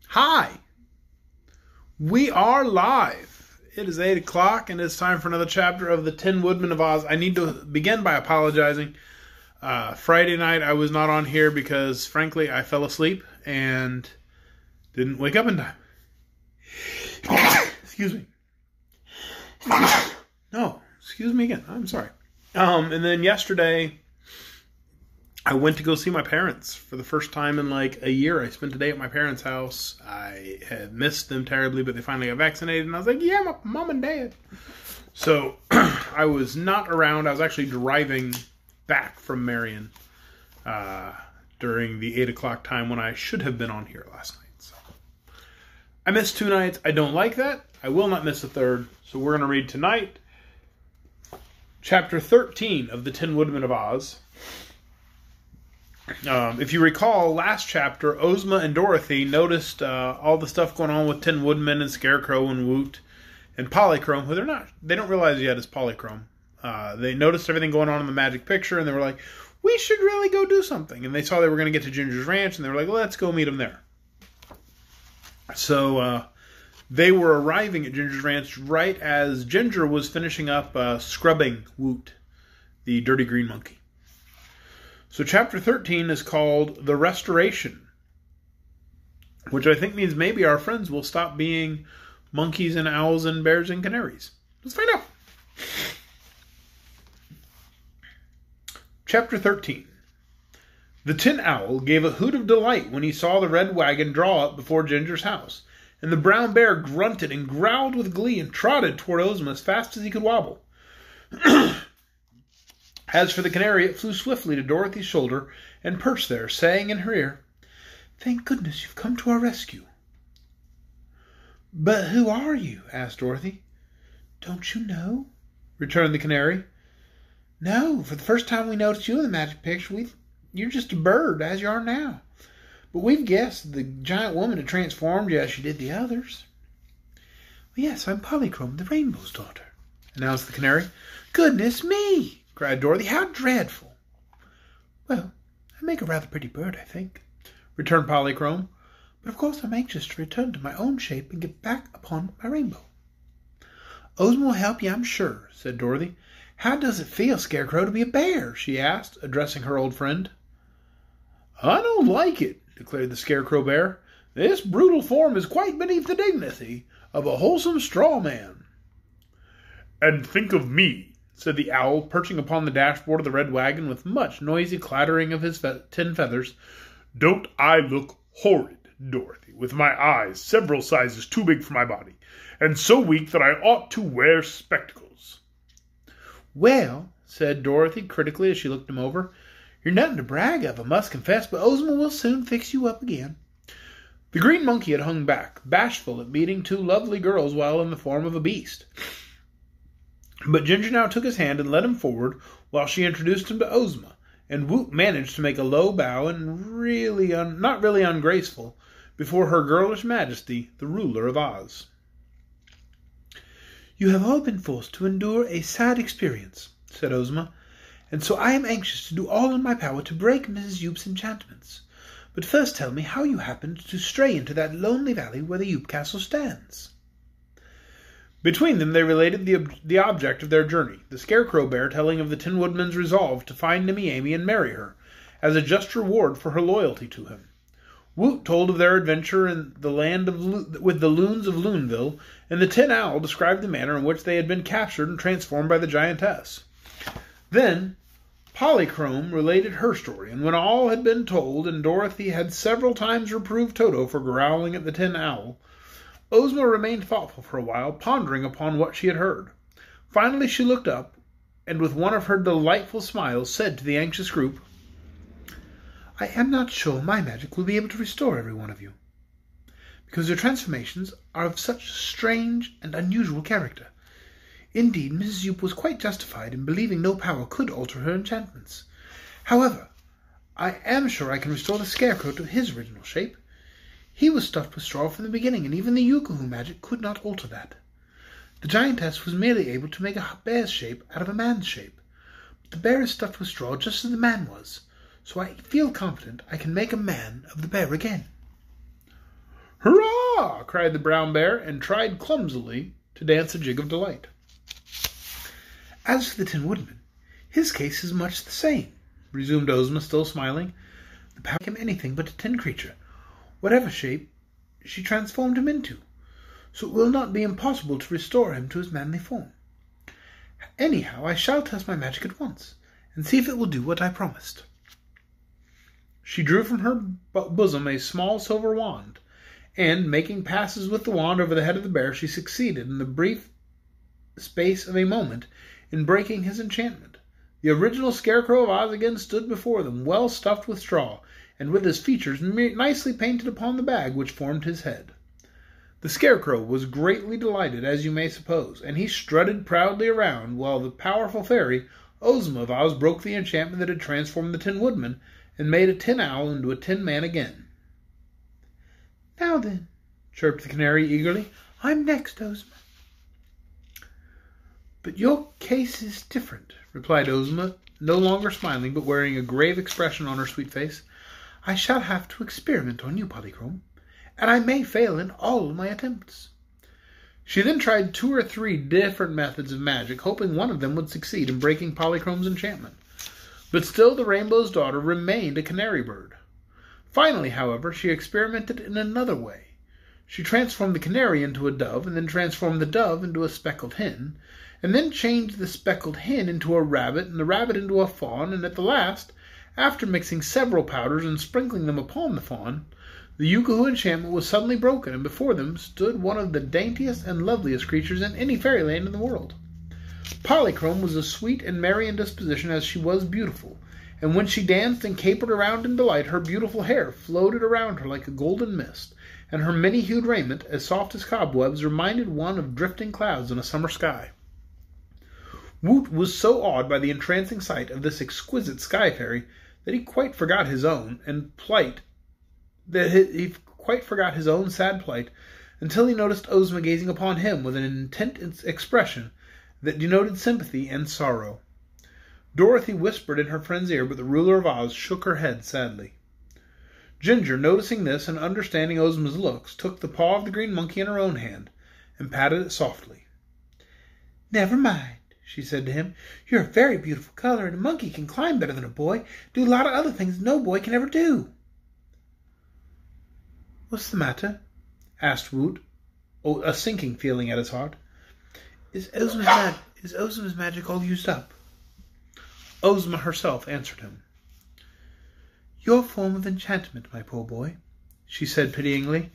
Hi, we are live. It is 8 o'clock and it's time for another chapter of the Tin Woodman of Oz. I need to begin by apologizing. Friday night I was not on here because, frankly, I fell asleep and didn't wake up in time. Excuse me. No, excuse me again. I'm sorry. And then yesterday, I went to go see my parents for the first time in like a year. I spent a day at my parents' house. I had missed them terribly, but they finally got vaccinated. And I was like, yeah, my mom and dad. So I was not around. I was actually driving back from Marion during the 8 o'clock time when I should have been on here last night. So I missed 2 nights. I don't like that. I will not miss a third. So we're going to read tonight Chapter 13 of the Tin Woodman of Oz. If you recall, last chapter, Ozma and Dorothy noticed all the stuff going on with Tin Woodman and Scarecrow and Woot and Polychrome, who they don't realize yet is Polychrome. They noticed everything going on in the magic picture, and they were like, we should really go do something. And they saw they were going to get to Ginger's ranch, and they were like, let's go meet them there. So they were arriving at Ginger's ranch right as Ginger was finishing up scrubbing Woot, the dirty green monkey. So chapter 13 is called The Restoration, which I think means maybe our friends will stop being monkeys and owls and bears and canaries. Let's find out. Chapter 13. The Tin Owl gave a hoot of delight when he saw the red wagon draw up before Ginger's house, and the brown bear grunted and growled with glee and trotted toward Ozma as fast as he could wobble. As for the canary, it flew swiftly to Dorothy's shoulder and perched there, saying in her ear, "Thank goodness you've come to our rescue." "But who are you?" asked Dorothy. "Don't you know?" returned the canary. "No, for the first time we noticed you in the magic picture, you're just a bird, as you are now. But we've guessed the giant woman had transformed you as she did the others." "Well, yes, I'm Polychrome, the Rainbow's daughter," announced the canary. "Goodness me!" cried Dorothy. "How dreadful!" "Well, I make a rather pretty bird, I think," returned Polychrome. "But of course I'm anxious to return to my own shape and get back upon my rainbow." "Ozma will help you, I'm sure," said Dorothy. "How does it feel, Scarecrow, to be a bear?" she asked, addressing her old friend. "I don't like it," declared the Scarecrow Bear. "This brutal form is quite beneath the dignity of a wholesome straw man." "And think of me," said the owl, perching upon the dashboard of the red wagon with much noisy clattering of his tin feathers. "Don't I look horrid, Dorothy, with my eyes several sizes too big for my body, and so weak that I ought to wear spectacles?" "Well," said Dorothy critically as she looked him over, "you're nothing to brag of, I must confess, but Ozma will soon fix you up again." The green monkey had hung back, bashful at meeting 2 lovely girls while in the form of a beast. But Ginger now took his hand and led him forward while she introduced him to Ozma, and Woot managed to make a low bow and not really ungraceful before her girlish majesty, the ruler of Oz. "You have all been forced to endure a sad experience," said Ozma, "and so I am anxious to do all in my power to break Mrs. Yoop's enchantments. But first tell me how you happened to stray into that lonely valley where the Yoop castle stands." Between them they related the object of their journey, the Scarecrow Bear telling of the Tin Woodman's resolve to find Nimmy Amy and marry her, as a just reward for her loyalty to him. Woot told of their adventure in the land with the loons of Loonville, and the Tin Owl described the manner in which they had been captured and transformed by the giantess. Then Polychrome related her story, and when all had been told, and Dorothy had several times reproved Toto for growling at the Tin Owl, Ozma remained thoughtful for a while, pondering upon what she had heard. Finally she looked up, and with one of her delightful smiles said to the anxious group, "I am not sure my magic will be able to restore every one of you, because your transformations are of such strange and unusual character. Indeed, Mrs. Yoop was quite justified in believing no power could alter her enchantments. However, I am sure I can restore the Scarecrow to his original shape. He was stuffed with straw from the beginning, and even the Yookahoo magic could not alter that. The giantess was merely able to make a bear's shape out of a man's shape. But the bear is stuffed with straw just as the man was, so I feel confident I can make a man of the bear again." "Hurrah!" cried the brown bear, and tried clumsily to dance a jig of delight. "As for the Tin Woodman, his case is much the same," resumed Ozma, still smiling. "The power can make him anything but a tin creature, whatever shape she transformed him into, so it will not be impossible to restore him to his manly form. Anyhow, I shall test my magic at once, and see if it will do what I promised." She drew from her bosom a small silver wand, and, making passes with the wand over the head of the bear, she succeeded, in the brief space of a moment, in breaking his enchantment. The original Scarecrow of Oz again stood before them, well stuffed with straw, and with his features nicely painted upon the bag which formed his head. The Scarecrow was greatly delighted, as you may suppose, and he strutted proudly around, while the powerful fairy, Ozma of Oz, broke the enchantment that had transformed the Tin Woodman, and made a tin owl into a tin man again. "Now then," chirped the Canary eagerly, "I'm next, Ozma." "But your case is different," replied Ozma, no longer smiling, but wearing a grave expression on her sweet face. "I shall have to experiment on you, Polychrome, and I may fail in all my attempts." She then tried 2 or 3 different methods of magic, hoping one of them would succeed in breaking Polychrome's enchantment. But still the Rainbow's daughter remained a canary bird. Finally, however, she experimented in another way. She transformed the canary into a dove, and then transformed the dove into a speckled hen, and then changed the speckled hen into a rabbit, and the rabbit into a fawn, and at the last, after mixing several powders and sprinkling them upon the fawn, the Yookoohoo enchantment was suddenly broken, and before them stood one of the daintiest and loveliest creatures in any fairyland in the world. Polychrome was as sweet and merry in disposition as she was beautiful, and when she danced and capered around in delight, her beautiful hair floated around her like a golden mist, and her many-hued raiment, as soft as cobwebs, reminded one of drifting clouds in a summer sky. Woot was so awed by the entrancing sight of this exquisite sky fairy that he quite forgot his own sad plight, until he noticed Ozma gazing upon him with an intent expression that denoted sympathy and sorrow. Dorothy whispered in her friend's ear, but the ruler of Oz shook her head sadly. Ginger, noticing this and understanding Ozma's looks, took the paw of the green monkey in her own hand and patted it softly. "Never mind," she said to him. "You're a very beautiful color, and a monkey can climb better than a boy, do a lot of other things no boy can ever do." "What's the matter?" asked Woot, a sinking feeling at his heart. Is Ozma's magic all used up?" Ozma herself answered him. "Your form of enchantment, my poor boy," she said pityingly,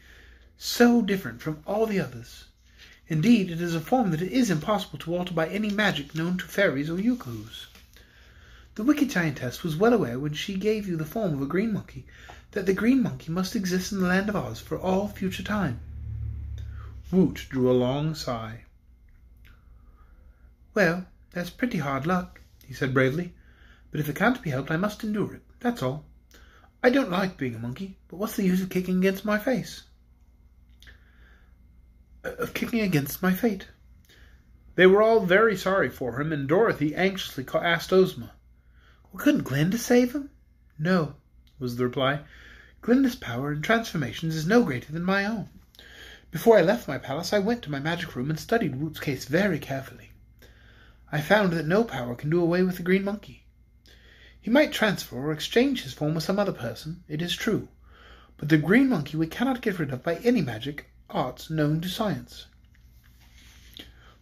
"so different from all the others. Indeed, it is a form that it is impossible to alter by any magic known to fairies or Yookoos. The wicked giantess was well aware, when she gave you the form of a green monkey, that the green monkey must exist in the land of Oz for all future time." Woot drew a long sigh. "Well, that's pretty hard luck," he said bravely. "But if it can't be helped, I must endure it, that's all. I don't like being a monkey, but what's the use of kicking against my face? Of kicking against my fate?" They were all very sorry for him, and Dorothy anxiously asked Ozma. "Well, couldn't Glinda save him?" "No," was the reply. "Glinda's power in transformations is no greater than my own. Before I left my palace, I went to my magic room and studied Woot's case very carefully. I found that no power can do away with the green monkey. He might transfer or exchange his form with some other person, it is true, but the green monkey we cannot get rid of by any magic arts known to science."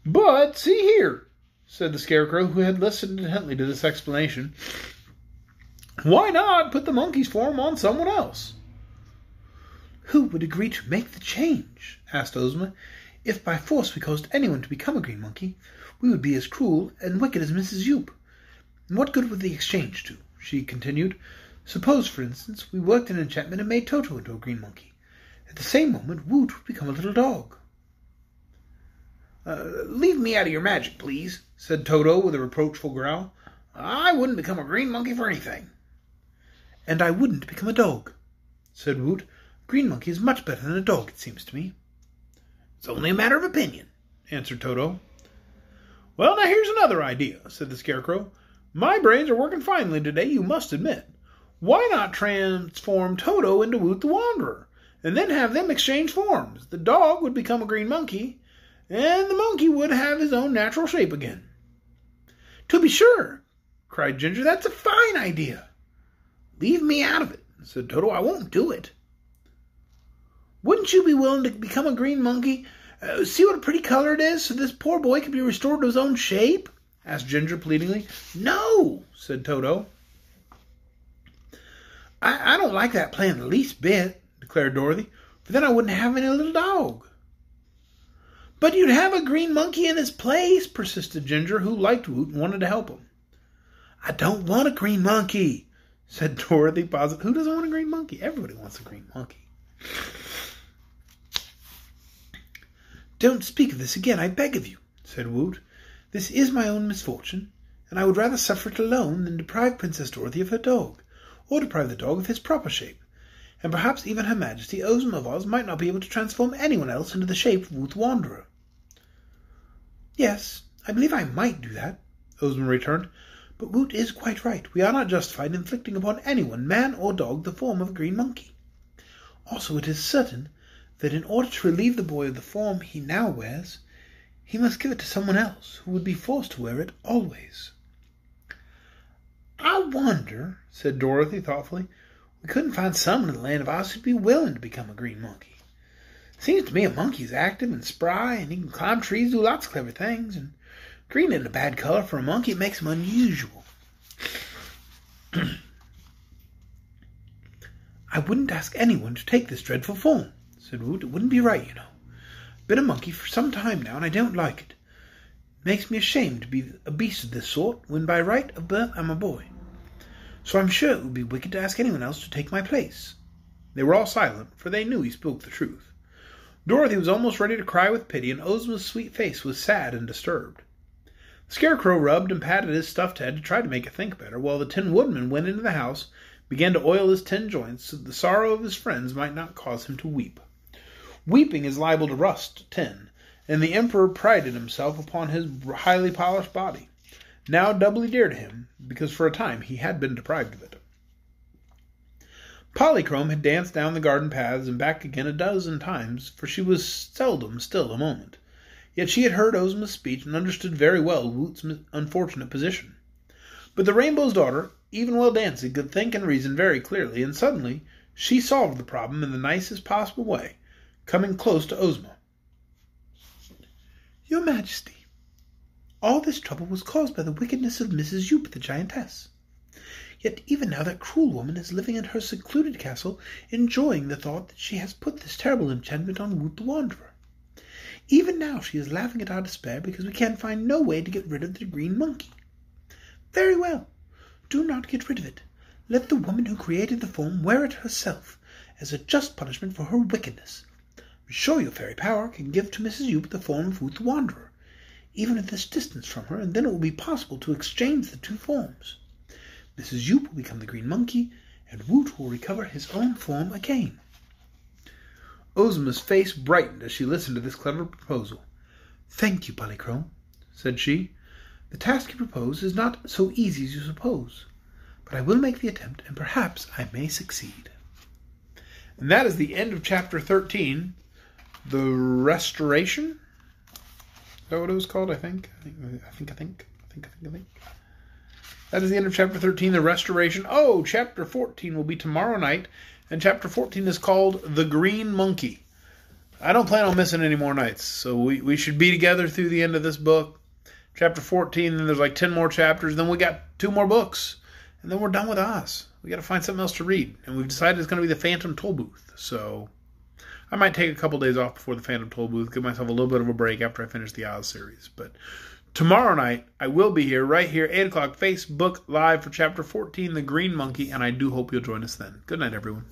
"But see here," said the Scarecrow, who had listened intently to this explanation. "Why not put the monkey's form on someone else?" "Who would agree to make the change?" asked Ozma. "If by force we caused anyone to become a green monkey, we would be as cruel and wicked as Mrs. Yoop. And what good would the exchange do?" she continued. "Suppose, for instance, we worked an enchantment and made Toto into a green monkey. At the same moment, Woot would become a little dog." "Leave me out of your magic, please," said Toto with a reproachful growl. "I wouldn't become a green monkey for anything." "And I wouldn't become a dog," said Woot. "A green monkey is much better than a dog, it seems to me." "It's only a matter of opinion," answered Toto. "Well, now here's another idea," said the Scarecrow. "My brains are working finely today, you must admit. Why not transform Toto into Woot the Wanderer? and then have them exchange forms. The dog would become a green monkey, and the monkey would have his own natural shape again." "To be sure," cried Ginger. "That's a fine idea." "Leave me out of it," said Toto. "I won't do it." "Wouldn't you be willing to become a green monkey? See what a pretty color it is, so this poor boy can be restored to his own shape?" asked Ginger pleadingly. "No," said Toto. I don't like that plan the least bit," declared Dorothy, "for then I wouldn't have any little dog." "But you'd have a green monkey in his place," persisted Ginger, who liked Woot and wanted to help him. "I don't want a green monkey," said Dorothy positive. Who doesn't want a green monkey? Everybody wants a green monkey. "Don't speak of this again, I beg of you," said Woot. "This is my own misfortune, and I would rather suffer it alone than deprive Princess Dorothy of her dog, or deprive the dog of his proper shape. And perhaps even Her Majesty Ozma of Oz might not be able to transform anyone else into the shape of Woot the Wanderer." "Yes, I believe I might do that," Ozma returned. "But Woot is quite right. We are not justified in inflicting upon anyone, man or dog, the form of a green monkey. Also, it is certain that in order to relieve the boy of the form he now wears, he must give it to someone else, who would be forced to wear it always." "I wonder," said Dorothy thoughtfully, "we couldn't find someone in the land of Oz who'd be willing to become a green monkey. Seems to me a monkey's active and spry, and he can climb trees, do lots of clever things, and green isn't a bad color for a monkey. It makes him unusual." "I wouldn't ask anyone to take this dreadful form," said Woot. "It wouldn't be right, you know. I've been a monkey for some time now, and I don't like it. It makes me ashamed to be a beast of this sort, when by right of birth I'm a boy. So I'm sure it would be wicked to ask anyone else to take my place." They were all silent, for they knew he spoke the truth. Dorothy was almost ready to cry with pity, and Ozma's sweet face was sad and disturbed. The Scarecrow rubbed and patted his stuffed head to try to make it think better, while the Tin Woodman went into the house, began to oil his tin joints, so that the sorrow of his friends might not cause him to weep. Weeping is liable to rust tin, and the Emperor prided himself upon his highly polished body, now doubly dear to him, because for a time he had been deprived of it. Polychrome had danced down the garden paths and back again a dozen times, for she was seldom still a moment. Yet she had heard Ozma's speech and understood very well Woot's unfortunate position. But the Rainbow's Daughter, even while dancing, could think and reason very clearly, and suddenly she solved the problem in the nicest possible way, coming close to Ozma. "Your Majesty, all this trouble was caused by the wickedness of Mrs. Yoop, the giantess. Yet even now that cruel woman is living in her secluded castle, enjoying the thought that she has put this terrible enchantment on Woot the Wanderer. Even now she is laughing at our despair because we can find no way to get rid of the green monkey. Very well, do not get rid of it. Let the woman who created the form wear it herself, as a just punishment for her wickedness. I'm sure your fairy power can give to Mrs. Yoop the form of Woot the Wanderer, even at this distance from her, and then it will be possible to exchange the two forms. Mrs. Yoop will become the green monkey, and Woot will recover his own form again." Ozma's face brightened as she listened to this clever proposal. "Thank you, Polychrome," said she. "The task you propose is not so easy as you suppose, but I will make the attempt, and perhaps I may succeed." And that is the end of Chapter 13, The Restoration? Is that what it was called? I think. That is the end of Chapter 13, The Restoration. Oh, Chapter 14 will be tomorrow night, and Chapter 14 is called The Green Monkey. I don't plan on missing any more nights, so we should be together through the end of this book. Chapter 14, then there's like 10 more chapters, then we got 2 more books, and then we're done with Oz. We got to find something else to read, and we've decided it's going to be the Phantom Tollbooth, so I might take a couple days off before the Phantom Tollbooth, give myself a little bit of a break after I finish the Oz series, but tomorrow night, I will be here, right here, 8 o'clock, Facebook Live for Chapter 14, The Green Monkey, and I do hope you'll join us then. Good night, everyone.